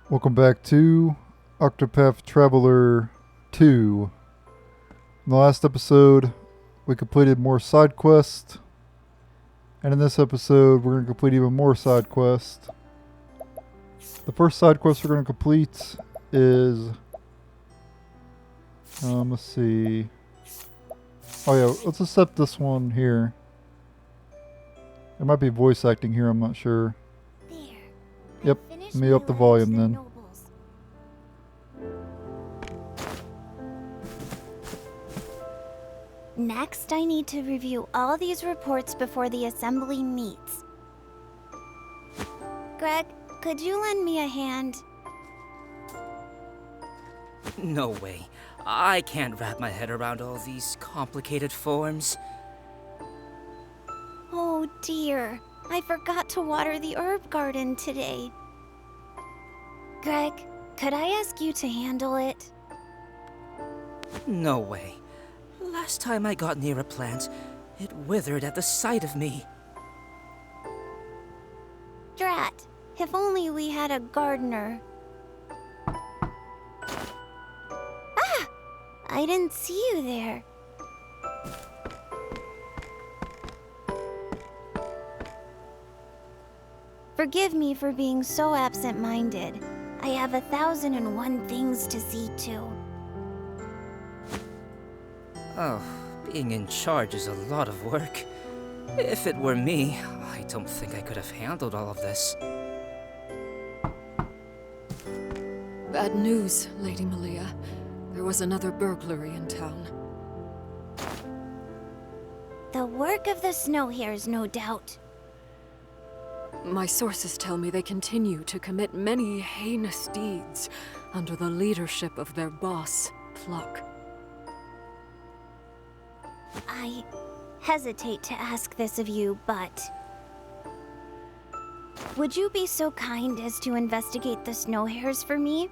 Welcome back to Octopath Traveler 2. In the last episode, we completed more side quests, and in this episode, we're going to complete even more side quests. The first side quest we're going to complete is, let's see. Oh yeah, let's accept this one here. There might be voice acting here, I'm not sure. There. Yep, let me up the volume then. Next, I need to review all these reports before the assembly meets. Greg, could you lend me a hand? No way. I can't wrap my head around all these complicated forms. Oh dear, I forgot to water the herb garden today. Greg, could I ask you to handle it? No way. Last time I got near a plant, it withered at the sight of me. Drat, if only we had a gardener. Ah! I didn't see you there. Forgive me for being so absent-minded. I have 1,001 things to see to. Oh, being in charge is a lot of work. If it were me, I don't think I could have handled all of this. Bad news, Lady Melia. There was another burglary in town. The work of the snow hares, no doubt. My sources tell me they continue to commit many heinous deeds under the leadership of their boss, Pluck. I hesitate to ask this of you, but... would you be so kind as to investigate the snow hares for me?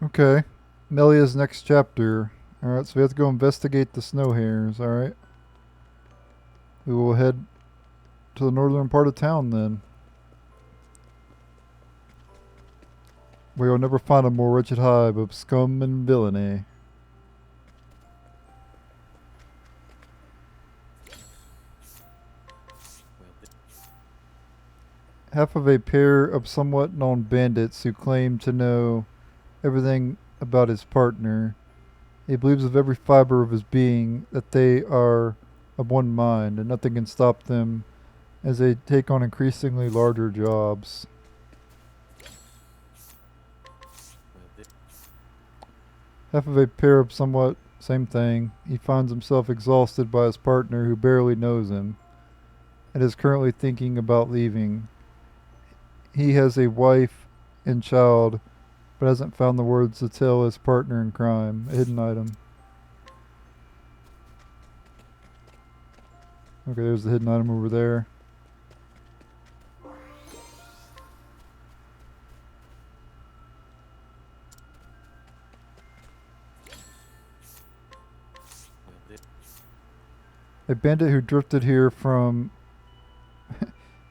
Okay. Melia's next chapter. Alright, so we have to go investigate the snow hares, alright? We will head to the northern part of town then. We will never find a more wretched hive of scum and villainy. Half of a pair of somewhat known bandits who claim to know everything about his partner. He believes with every fiber of his being that they are of one mind and nothing can stop them as they take on increasingly larger jobs. Half of a pair of somewhat same thing. He finds himself exhausted by his partner who barely knows him and is currently thinking about leaving. He has a wife and child but hasn't found the words to tell his partner in crime. A hidden item. Okay, there's the hidden item over there. A bandit who drifted here from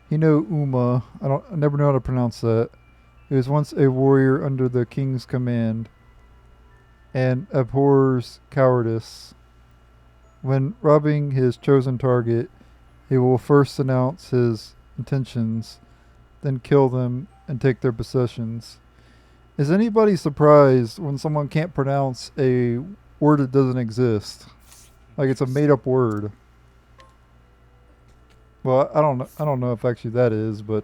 Uma. I never know how to pronounce that. He was once a warrior under the king's command and abhors cowardice. When robbing his chosen target, he will first announce his intentions, then kill them and take their possessions. Is anybody surprised when someone can't pronounce a word that doesn't exist? Like it's a made-up word. Well, I don't know if actually that is, but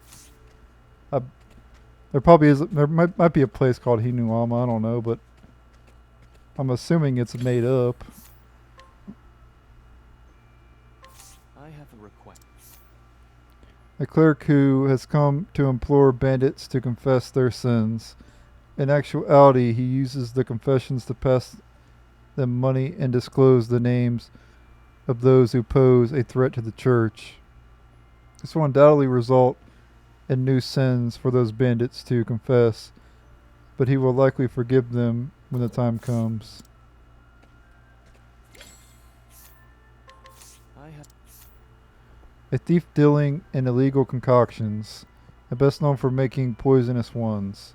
there probably is. There might be a place called Hinuama. I don't know, but I'm assuming it's made up. I have a request. A cleric who has come to implore bandits to confess their sins. In actuality, he uses the confessions to pass them money and disclose the names of those who pose a threat to the church. This will undoubtedly result in new sins for those bandits to confess, but he will likely forgive them when the time comes. I have. A thief dealing in illegal concoctions, and best known for making poisonous ones.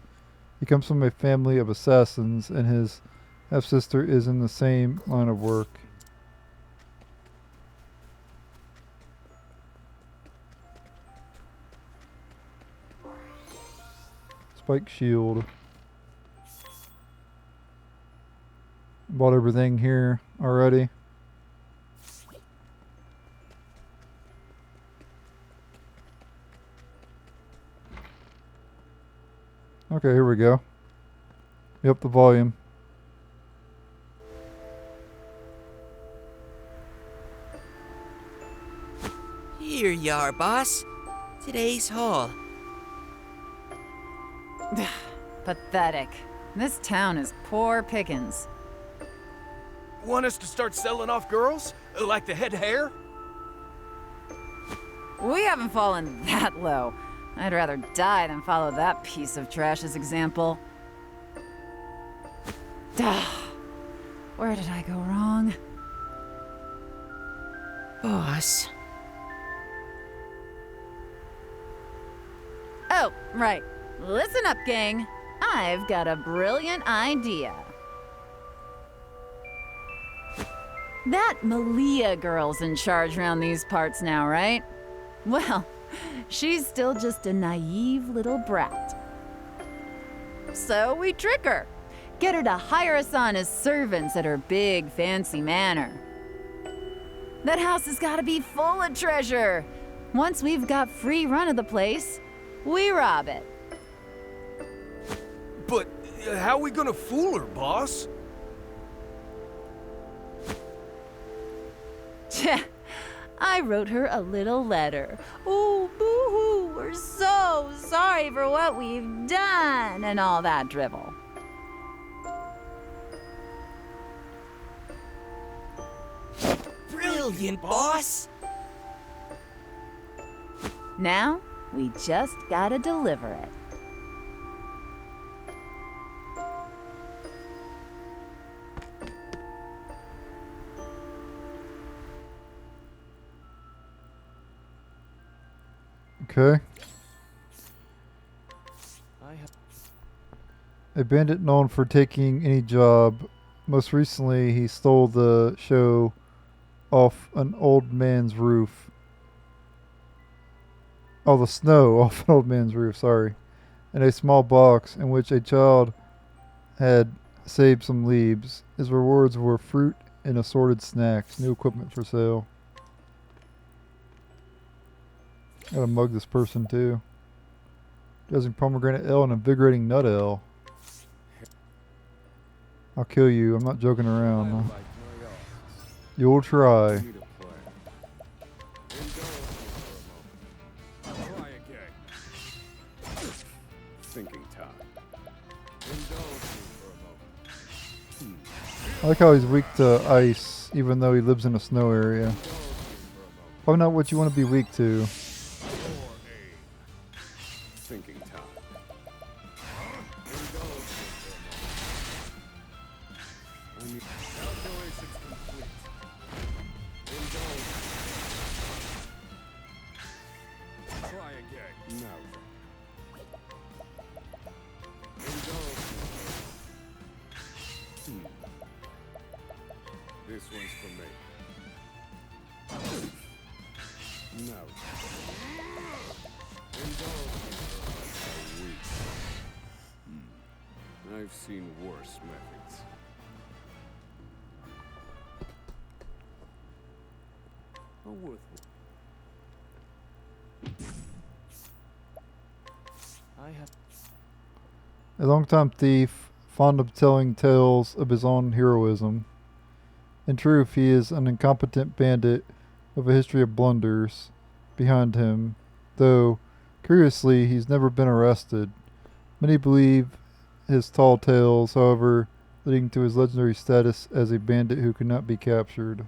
He comes from a family of assassins, and his half-sister is in the same line of work. Spike shield. Bought everything here already. Okay, here we go. Yep, the volume. Here you are, boss. Today's haul. Pathetic. This town is poor pickings. Want us to start selling off girls? Like the head hair? We haven't fallen that low. I'd rather die than follow that piece of trash's example. Where did I go wrong? Boss. Oh, right. Listen up, gang. I've got a brilliant idea. That Melia girl's in charge around these parts now, right? Well, she's still just a naive little brat. So we trick her. Get her to hire us on as servants at her big fancy manor. That house has got to be full of treasure. Once we've got free run of the place, we rob it. But how we gonna fool her, boss? I wrote her a little letter. Oh, boo-hoo, we're so sorry for what we've done, and all that drivel. Brilliant, boss. Now, we just gotta deliver it. Okay. I have. A bandit known for taking any job. Most recently, he stole the show off an old man's roof. Oh, the snow off an old man's roof, sorry. In a small box in which a child had saved some leaves. His rewards were fruit and assorted snacks. New equipment for sale. Gotta mug this person too. Dozen pomegranate ale and invigorating nut ale. I'll kill you. I'm not joking around. You'll try. Thinking time. I like how he's weak to ice, even though he lives in a snow area. Probably not what you want to be weak to. Thinking time. Calculations complete. Indulge. Try again. No. Indulge. This one's for me. No. I've seen worse methods. A worthwhile. I have. A longtime thief, fond of telling tales of his own heroism. In truth, he is an incompetent bandit with a history of blunders behind him, though, curiously, he's never been arrested. Many believe his tall tales, however, leading to his legendary status as a bandit who could not be captured.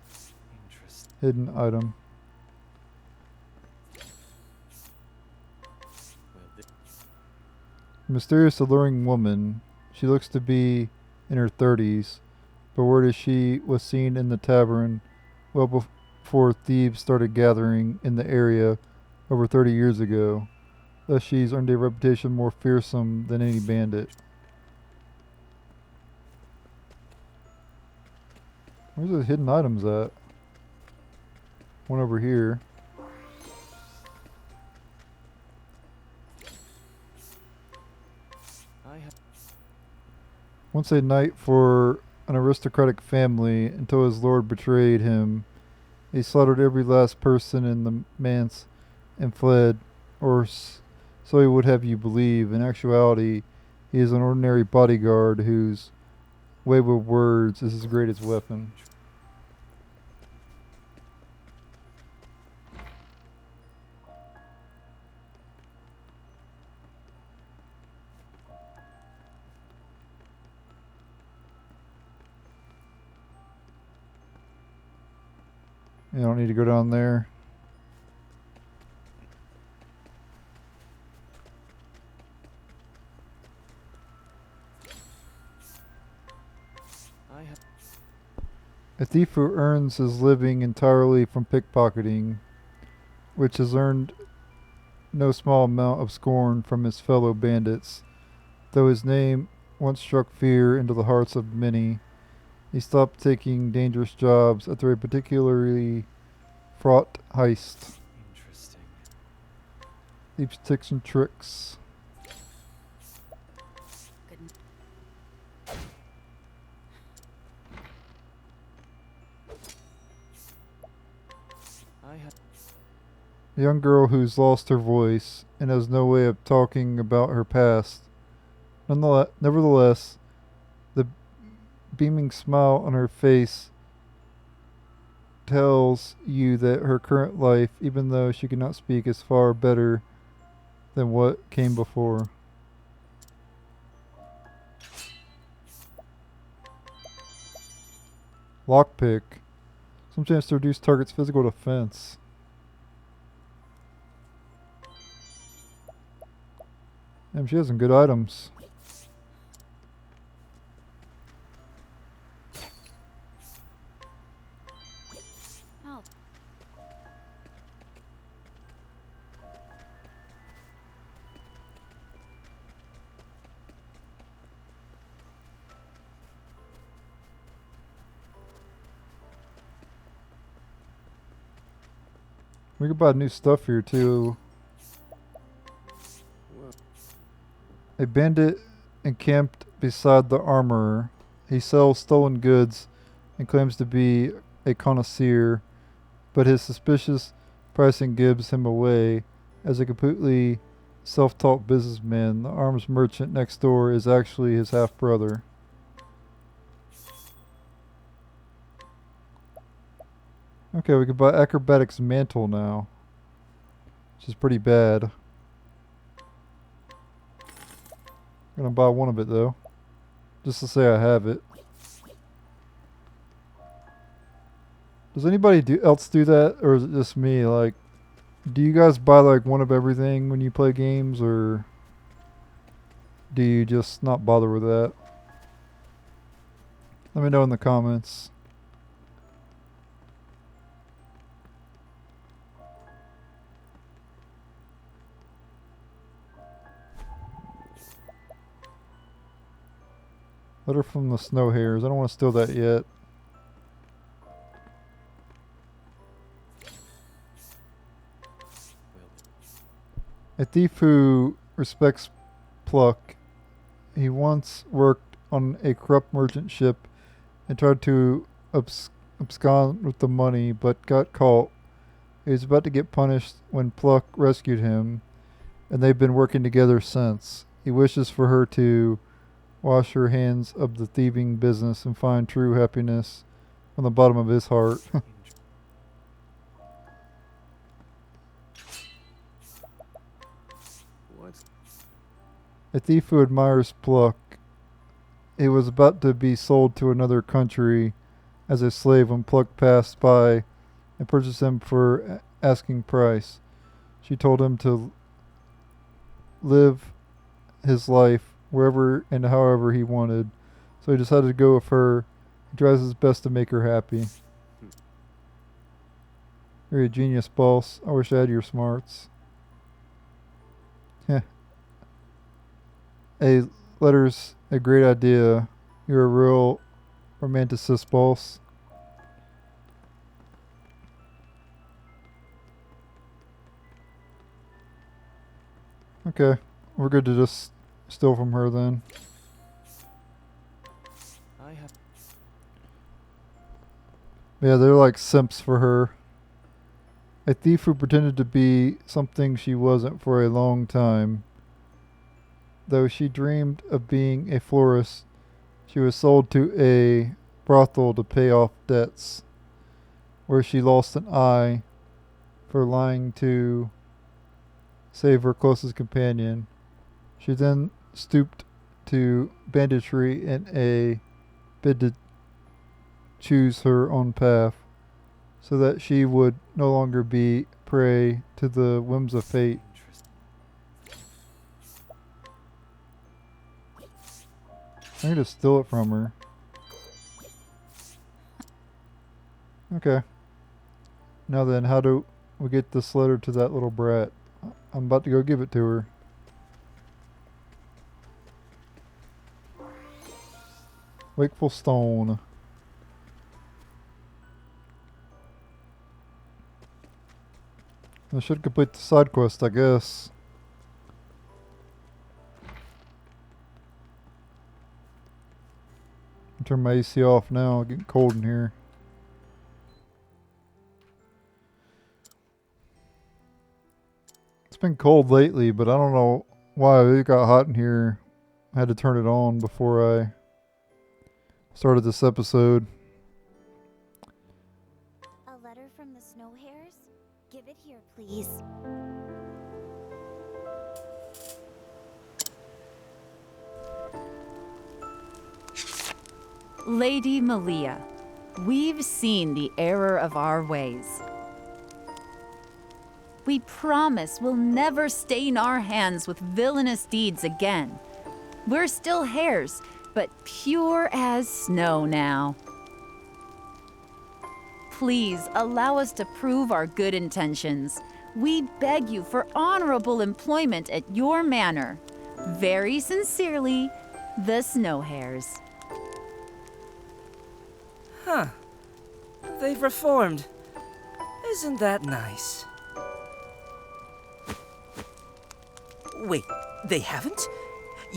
Interesting. Hidden item. Well, Mysterious, alluring woman. She looks to be in her 30s, but word is she was seen in the tavern well before thieves started gathering in the area over 30 years ago. Thus she's earned a reputation more fearsome than any bandit. Where's the hidden items at? One over here. I have. Once a knight for an aristocratic family until his lord betrayed him. He slaughtered every last person in the manse and fled, or so he would have you believe. In actuality, he is an ordinary bodyguard whose way with words is his greatest weapon. You don't need to go down there. I have. A thief who earns his living entirely from pickpocketing, which has earned no small amount of scorn from his fellow bandits, though his name once struck fear into the hearts of many. He stopped taking dangerous jobs after a particularly fraught heist. Interesting. Deep tips and tricks. I have. A young girl who's lost her voice and has no way of talking about her past. Nevertheless, the beaming smile on her face tells you that her current life, even though she cannot speak, is far better than what came before. Lockpick. Some chance to reduce target's physical defense. Damn, she has some good items. Oh. We could buy new stuff here too. Well, A bandit encamped beside the armorer. He sells stolen goods and claims to be a connoisseur, but his suspicious pricing gives him away as a completely self-taught businessman. The arms merchant next door is actually his half-brother. Okay, we can buy Acrobatic's mantle now, which is pretty bad. Gonna buy one of it though, just to say I have it. Does anybody else do that, or is it just me? Like, do you guys buy like one of everything when you play games, or do you just not bother with that? Let me know in the comments. Letter from the Snow Hares. I don't want to steal that yet. A thief who respects pluck. He once worked on a corrupt merchant ship and tried to abscond with the money, but got caught. He was about to get punished when Pluck rescued him, and they've been working together since. He wishes for her to wash her hands of the thieving business and find true happiness from the bottom of his heart. what? A thief who admires Pluck. He was about to be sold to another country as a slave when Pluck passed by and purchased him for asking price. She told him to live his life wherever and however he wanted, So he decided to go with her. He tries his best to make her happy. You're a genius, boss. I wish I had your smarts. Heh. A letter's a great idea. You're a real romanticist, boss. Okay, we're good to just steal from her then. I have. Yeah, they're like simps for her. A thief who pretended to be something she wasn't for a long time. Though she dreamed of being a florist, she was sold to a brothel to pay off debts, where she lost an eye for lying to save her closest companion. She then stooped to banditry in a bid to choose her own path, so that she would no longer be prey to the whims of fate. I need to steal it from her. Okay. Now then, how do we get this letter to that little brat? I'm about to go give it to her. Wakeful Stone. I should complete the side quest, I guess. I'll turn my AC off now. It's getting cold in here. It's been cold lately, but I don't know why. It got hot in here. I had to turn it on before I started this episode. A letter from the Snow Hares? Give it here, please. Lady Melia, we've seen the error of our ways. We promise we'll never stain our hands with villainous deeds again. We're still hares, but pure as snow now. Please allow us to prove our good intentions. We beg you for honorable employment at your manor. Very sincerely, the Snow Hares. Huh. They've reformed. Isn't that nice? Wait, they haven't?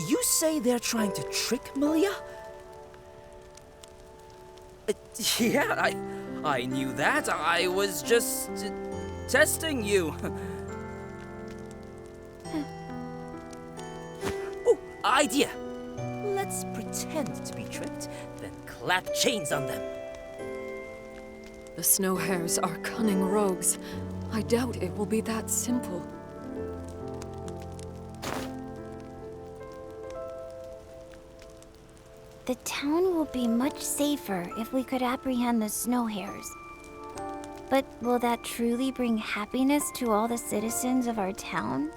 You say they're trying to trick Melia? Yeah, I knew that. I was just testing you. Oh, idea. Let's pretend to be tricked, then clap chains on them. The Snow Hares are cunning rogues. I doubt it will be that simple. The town will be much safer if we could apprehend the Snow Hares. But will that truly bring happiness to all the citizens of our town?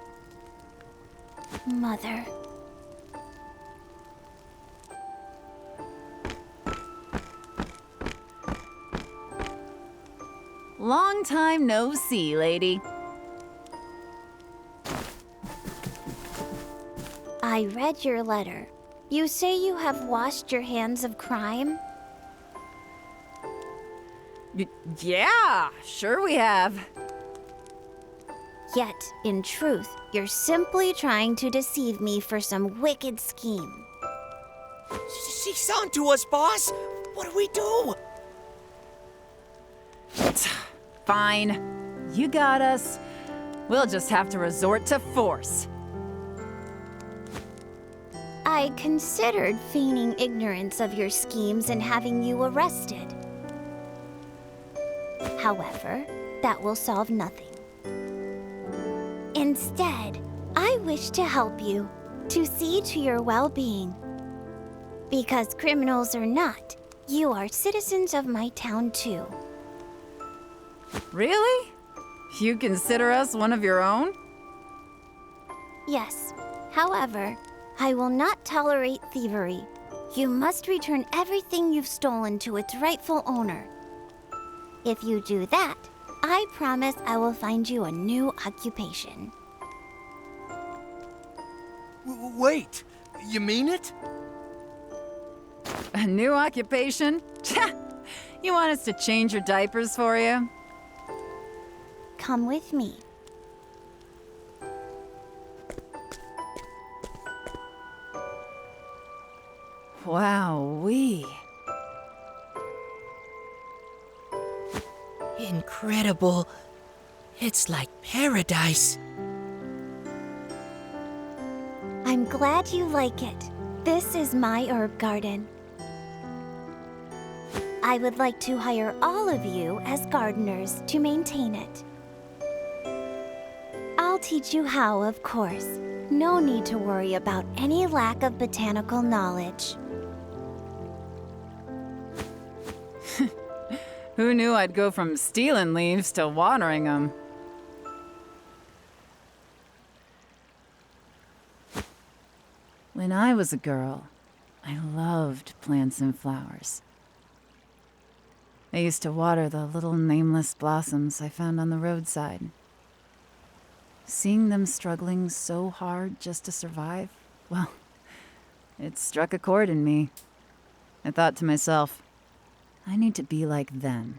Mother. Long time no see, lady. I read your letter. You say you have washed your hands of crime? Yeah, sure we have. Yet, in truth, you're simply trying to deceive me for some wicked scheme. She's on to us, boss. What do we do? Fine. You got us. We'll just have to resort to force. I considered feigning ignorance of your schemes and having you arrested. However, that will solve nothing. Instead, I wish to help you, to see to your well-being. Because criminals or not, you are citizens of my town too. Really? You consider us one of your own? Yes. However, I will not tolerate thievery. You must return everything you've stolen to its rightful owner. If you do that, I promise I will find you a new occupation. Wait! You mean it? A new occupation? You want us to change your diapers for you? Come with me. Wowee. Incredible. It's like paradise. I'm glad you like it. This is my herb garden. I would like to hire all of you as gardeners to maintain it. I'll teach you how, of course. No need to worry about any lack of botanical knowledge. Who knew I'd go from stealing leaves to watering them? When I was a girl, I loved plants and flowers. I used to water the little nameless blossoms I found on the roadside. Seeing them struggling so hard just to survive, well, it struck a chord in me. I thought to myself, I need to be like them.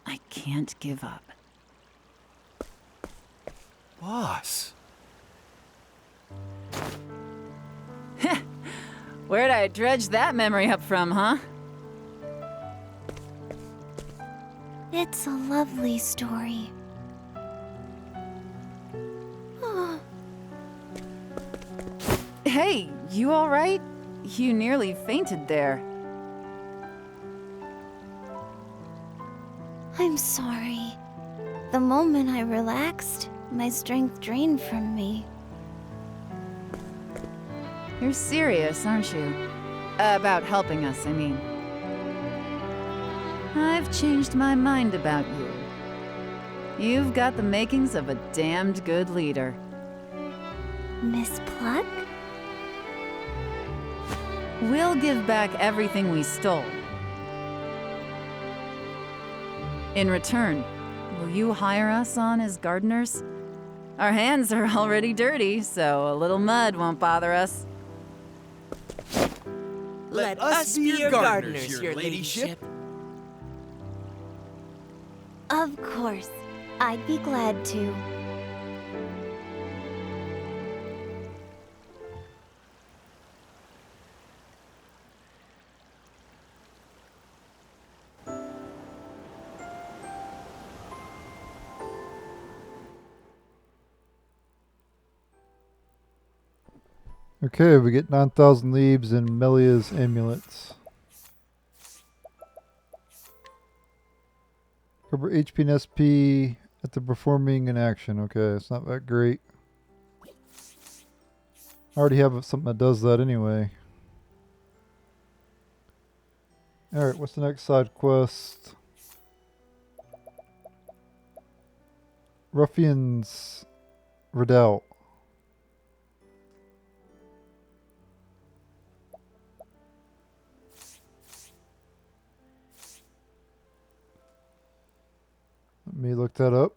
I can't give up. Boss. Where'd I dredge that memory up from, huh? It's a lovely story. Hey, you all right? You nearly fainted there. I'm sorry. The moment I relaxed, my strength drained from me. You're serious, aren't you? About helping us, I mean. I've changed my mind about you. You've got the makings of a damned good leader. Miss Pluck? We'll give back everything we stole. In return, will you hire us on as gardeners? Our hands are already dirty, so a little mud won't bother us. Let us be your gardeners, your ladyship. Of course. I'd be glad to. Okay, we get 9,000 leaves and Melia's amulets. Cover HP and SP at the performing in action. Okay, it's not that great. I already have something that does that anyway. Alright, what's the next side quest? Ruffian's Redoubt. Let me look that up.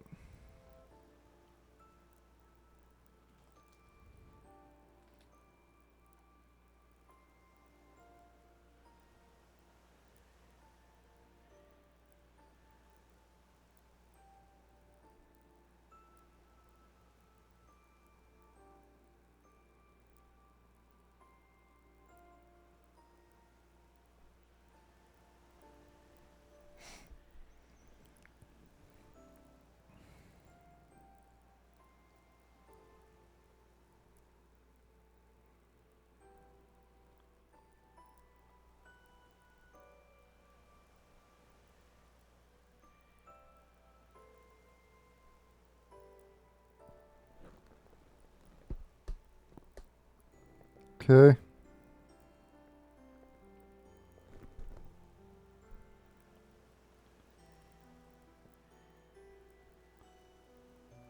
Okay.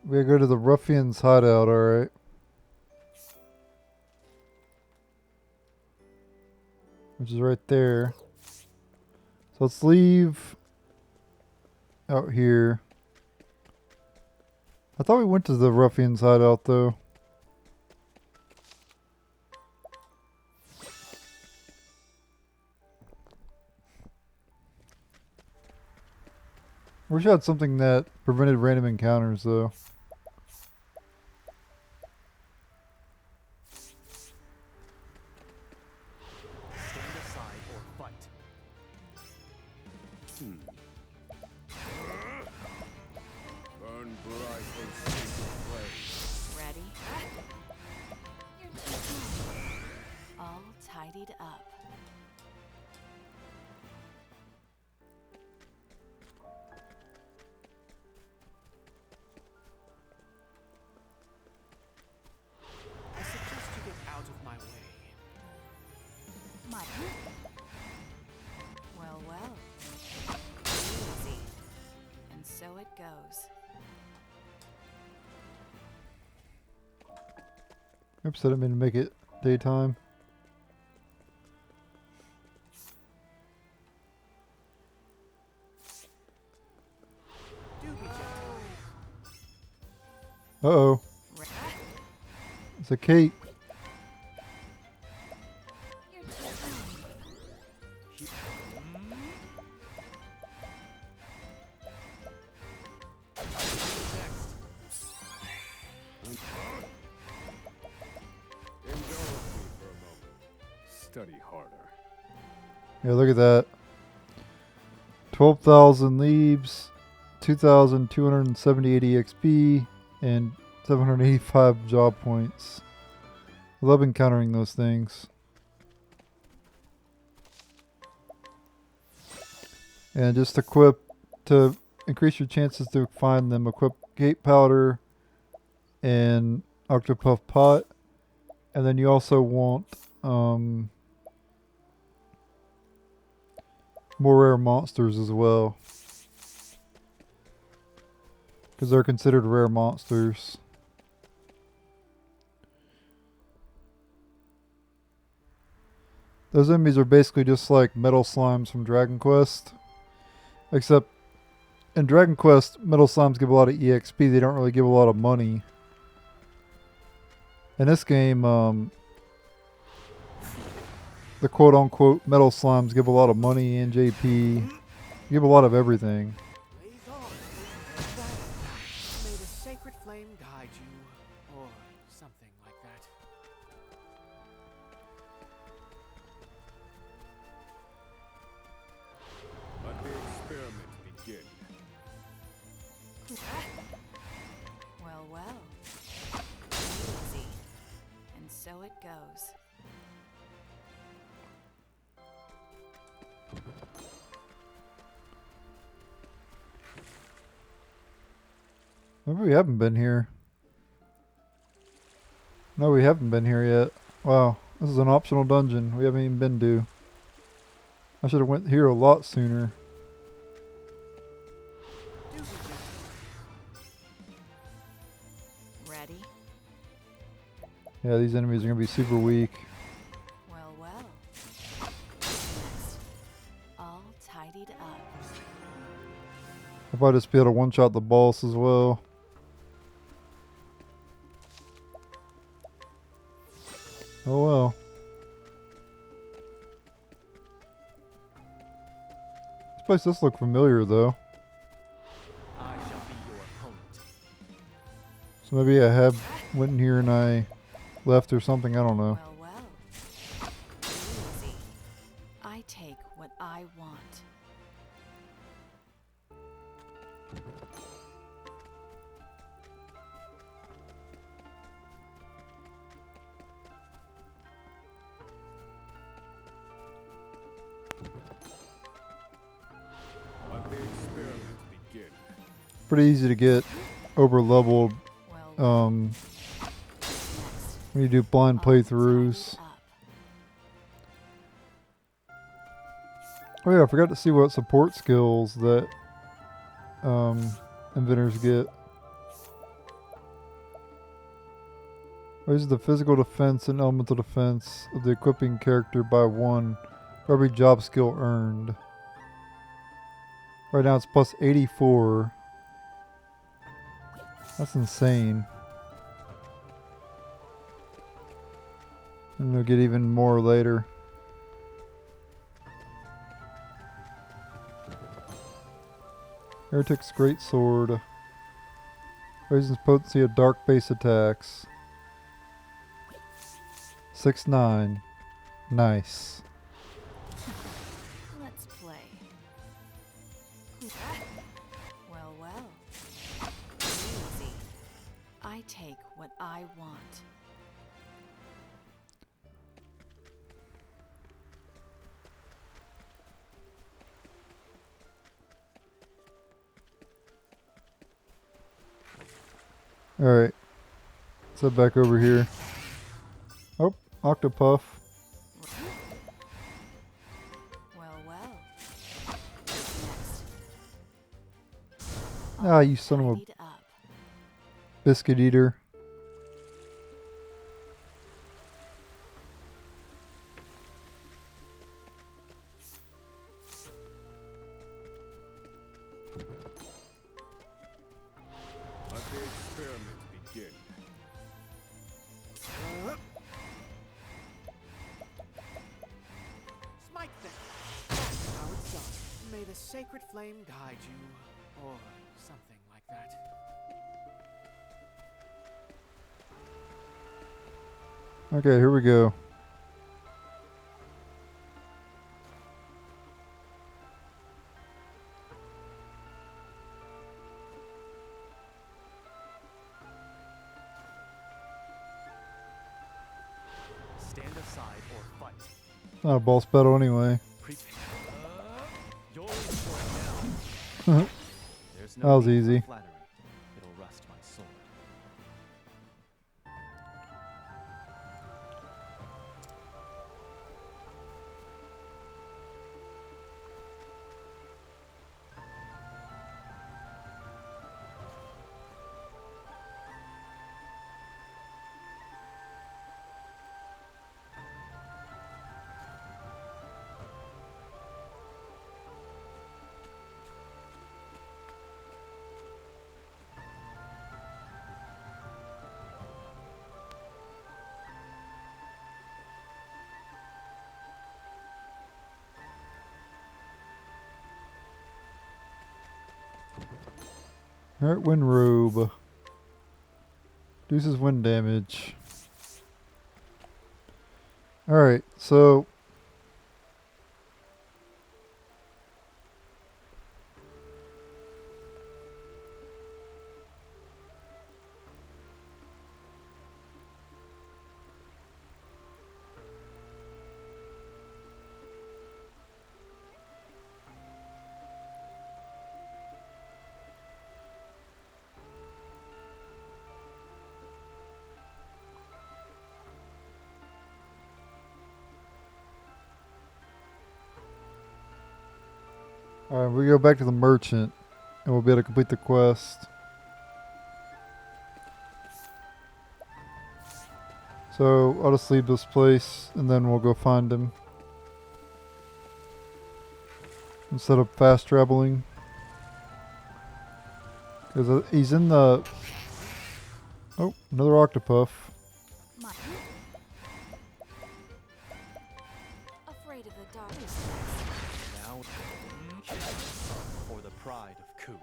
We gotta go to the Ruffian's hideout, alright. which is right there. So let's leave out here. I thought we went to the ruffian's hideout though. Wish I had something that prevented random encounters though. Stand aside or fight. Burn bright and sacred flame. Ready? All tidied up. I suggest you get out of my way. My. Well, well. Easy. And so it goes. Oops, I didn't mean to make it daytime. Do be gentle. Uh-oh. It's a cape. Indulge me for a moment. Study harder. Yeah, look at that. 12,000 leaves, 2,270 EXP, and 785 job points. I love encountering those things. And just equip to increase your chances to find them. Equip Gate Powder and Octopath Pot, and then you also want more rare monsters as well, because they're considered rare monsters. Those enemies are basically just like metal slimes from Dragon Quest, except in Dragon Quest, metal slimes give a lot of EXP. They don't really give a lot of money. In this game, the quote-unquote metal slimes give a lot of money and JP. Give a lot of everything. Blaze on. May the sacred flame guide you, or something like that. Let the experiment begin. Well, well. Easy. And so it goes. Maybe we haven't been here. No, we haven't been here yet. Wow, this is an optional dungeon we haven't even been to. I should have went here a lot sooner. Do be gentle. Ready? Yeah, these enemies are going to be super weak. Well, well. Next. All tidied up. I'll probably just be able to one-shot the boss as well. Oh well. This place does look familiar though. I shall be your opponent. So maybe I have went in here and I left or something, I don't know. Well, well. Easy. I take what I want. Let the experiment begin. Pretty easy to get over leveled Well, when you do blind all tidied playthroughs. up. Oh yeah, I forgot to see what support skills that inventors get. Raises the physical defense and elemental defense of the equipping character by 1 For every job skill earned. Right now it's plus 84. That's insane. And we'll get even more later. Heretic's Great Sword. Raises potency of dark base attacks. 6/9. Nice. Let's play. Well, well. Easy. I take what I want. Alright. Let's head back over here. Oh, Octopuff. Well, well. Next. Ah, you son of a Tidied up. biscuit eater. Let the experiment begin. Smite them. That's how it's done. May the sacred flame guide you, or something like that. Okay, here we go. Stand aside or fight. Not a boss battle anyway. You're in for it now. There's That was need for easy. flattery. It'll rust my sword. Alright, Wind Robe. Reduces wind damage. Alright, so alright, we go back to the merchant and we'll be able to complete the quest. So I'll just leave this place and then we'll go find him. Instead of fast traveling. Because he's in the... Oh, another Octopuff. Afraid of the darkness. Now, for the pride of Ku.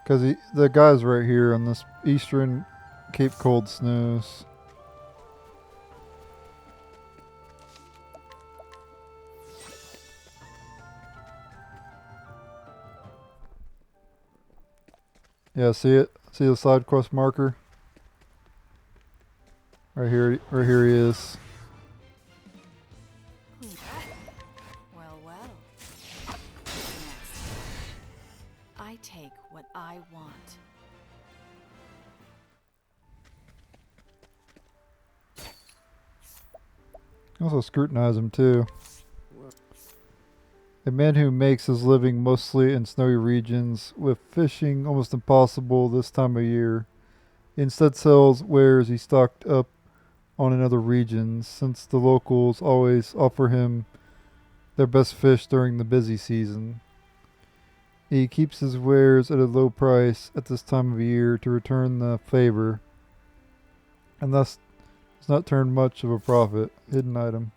Because the guy's right here on this eastern Cape Cold Snows. Yeah, see it? See the side quest marker? Right here he is. Well, well. Next. I take what I want. Also scrutinize him too. A man who makes his living mostly in snowy regions, with fishing almost impossible this time of year. He instead sells wares he stocked up on in other regions, since the locals always offer him their best fish during the busy season. He keeps his wares at a low price at this time of year to return the favor, and thus does not turn much of a profit. Hidden item.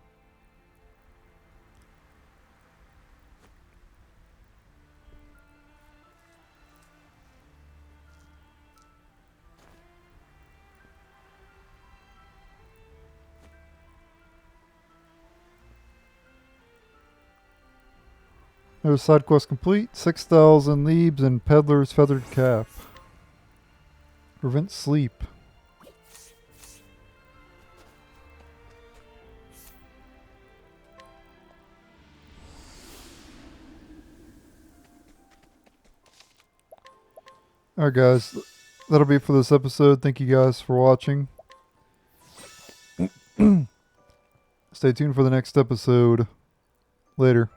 There's side quest complete. 6,000 leaves and Peddler's Feathered Cap. Prevent sleep. Alright guys, that'll be it for this episode. Thank you guys for watching. Stay tuned for the next episode. Later.